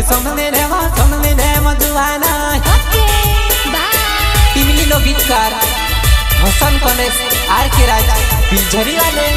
समले रे मधुआना टीमली लो गीतकार हसन कनेश आर के राज बिलझरी वाले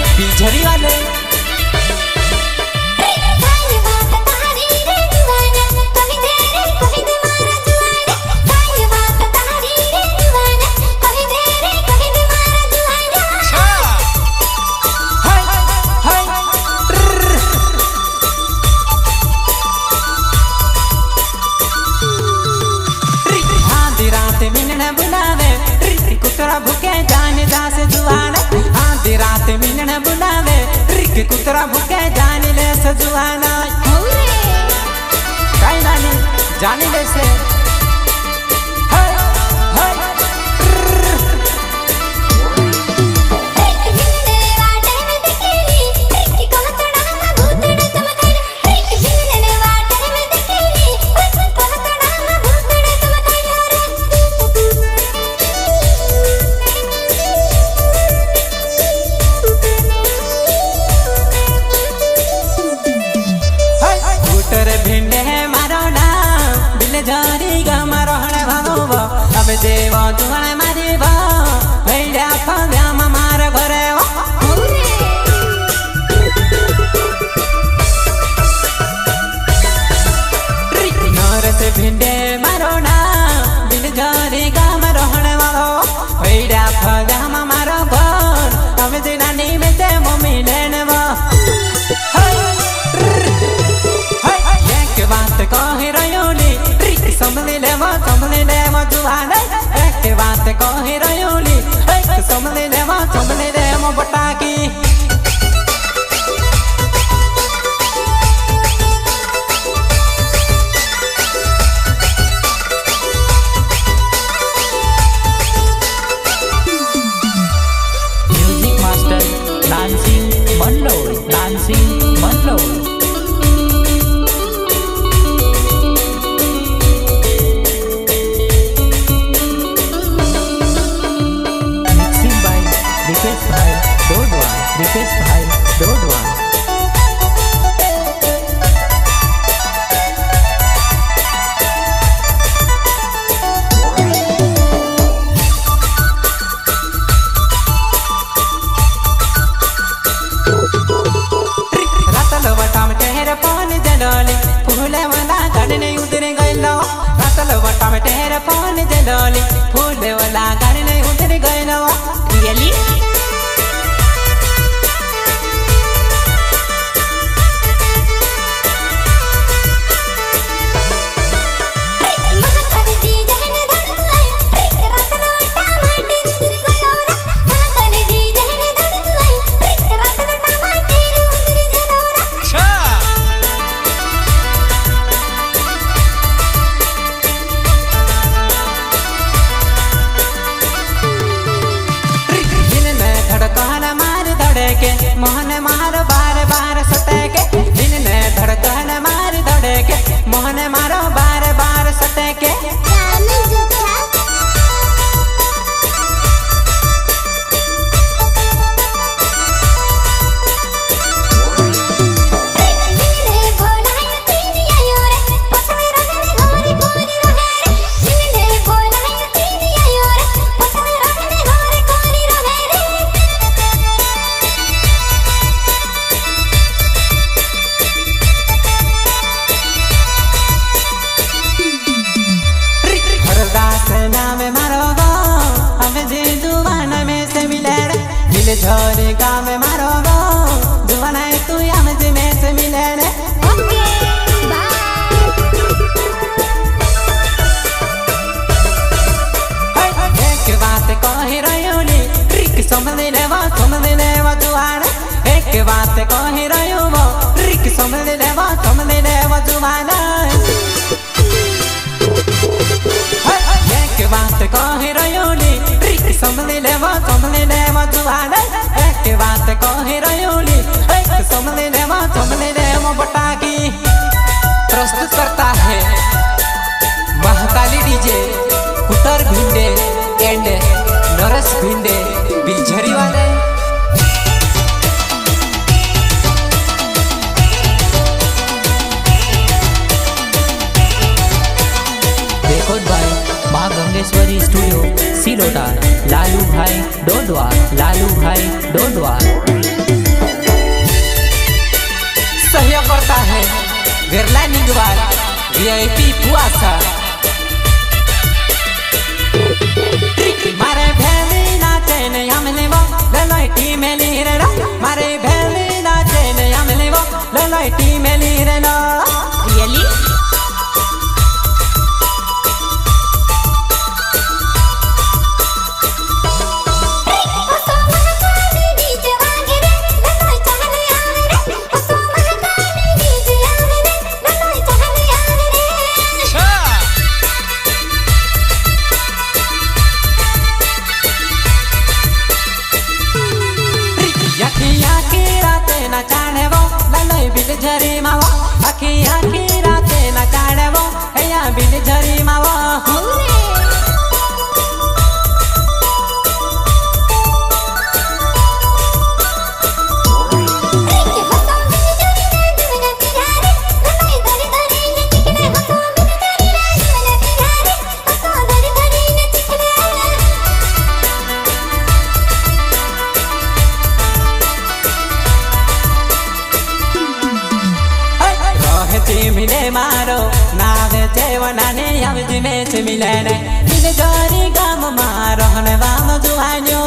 कुतरा भूखे जाने जा से जुआना आधी रात मिलन बुलावे रिक कुतरा भूखे जाने ले से जुआना काई नानी जाने ले से देवा तुहने मारी बा भैया फाव्या मारा घरे नर से भिंडे मारो ना दिल जारी गाम रोहने वालो भैया फाव्या मारा घर अब दिना नहीं में ते मम्मी लेने वा एक बात कहे रयोली समले ले मधुआना एक बात कहे रयोली समले ले बटाकी म्यूजिक मास्टर डांसिंग मनोर रिक्वेस्ट भाई डोडवा रातल वटाम टेहर पानी जलोली फूले वाला गाड़ी उतरे गइलो रातल वटाम टेहर पानी जलोली फूले वाला गाड़ी उतरे गइलो रियली मोहन मारो बार सटके दिन ने धड़कन मार धड़के मोहन मारो बार सटके झोरे गाँव में मारो जुआना तू हमसे में से मिले रे एक बात कहे रयोली रिक समले ले जुआना एक बात कहे रयो रिक समले ले जुआना एक बात कहे रयोली रिक समले ले जुआना एक बात कहे रयोली समले ले बटाकी प्रस्तुत करता है महाकाली डीजे कुटर भिंडे एंड नरस भिंडे बिलझरी वाले डोडवा लालू भाई डोडवा। सहयोग करता है बिरला निगवार VIP पुआसा। मारे भैली नाचे ने हमले वो ललोटी में ली रे ना। मारे भैली नाचे ने हमले वो ललोटी में ली रे ना। रियली नचाने वो ललोई बिल झरी मावो। अखी अखी राते नचाने वो हैया बिल झरी मावो। मिले मारो नावे जेवना ने आवजी में से मिले ने मिले जोरी गाम मारो हने वाम दुआन्यो।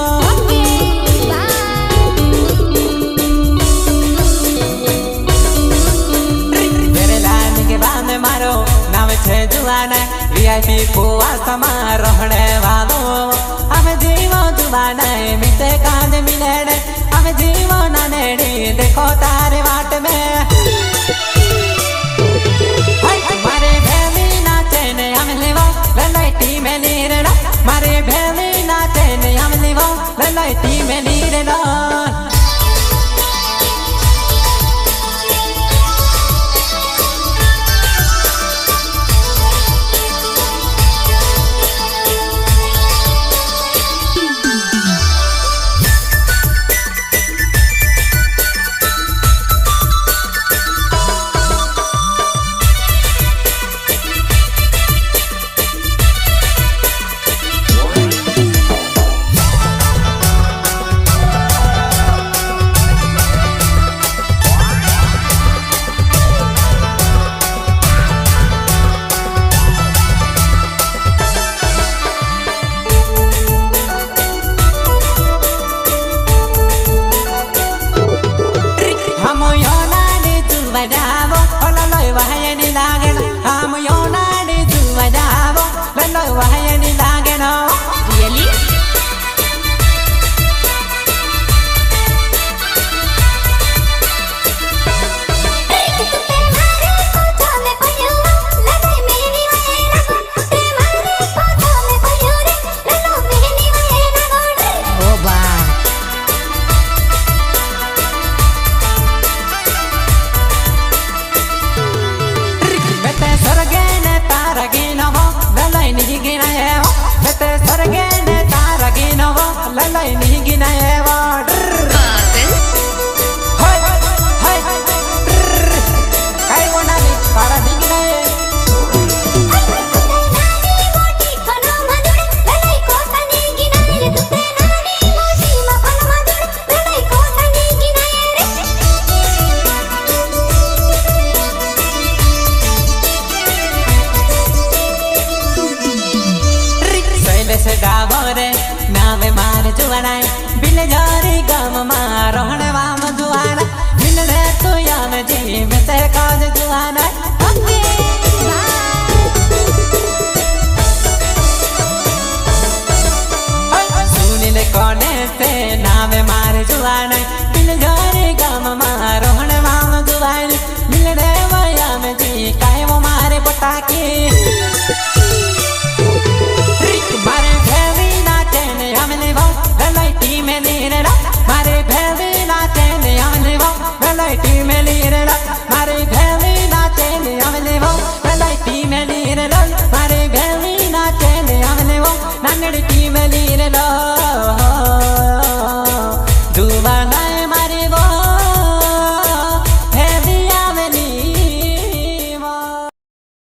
मेरे लाने के बाद मारो नावे छे दुआना VIP पुआसा मारो हने वालो। हम जीवो दुआना मिटे कांज मिले ने हम जीवो नानेड़ी देखो तारे वाट में। मारे भैली नाचे ने हमले वो ललोटी में ली रे ना। मारे भैली नाचे ने हमले वो ललोटी में ली रे ना। नावे मार जुआना बिल जारी गाम मारो हने वाम जुआना मिलने तो याम जी में ते काज जुआना। सुनिले कोने से नावे मार जुआना बिल जारी गाम मारो हने वाम जुआना मिलने वयाम जी काय वो मारे पटाके। मारे भैली नाचे ने हमले वो ललोटी में ली रे ना। मारे भैली नाचे ने हमले वो ललोटी में ली रे ना। मारे भैली नाचे ने हमले वो ललोटी में ली रे ना। मारे भैली नाचे ने हमले वो नानड़ी में ली रे ना।